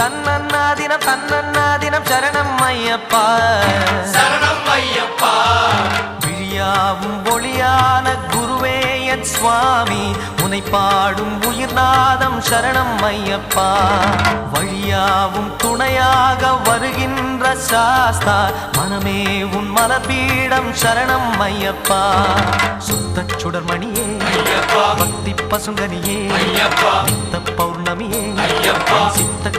தன்னன்னாதினம் சரணம் ஐயப்பா சரணம் ஐயப்பா விழியாவும் ஒளியான குருவே என் சுவாமி உனை பாடும் உயிர்நாதம் சரணம் ஐயப்பா வழியாவும் துணையாக வருகின்ற சாஸ்தா மனமே உன் மலபீடம் சரணம் ஐயப்பா சுத்த சுடர்மணியே பக்தி பசுங்கனியே நித்த பௌர்ணமியே சித்த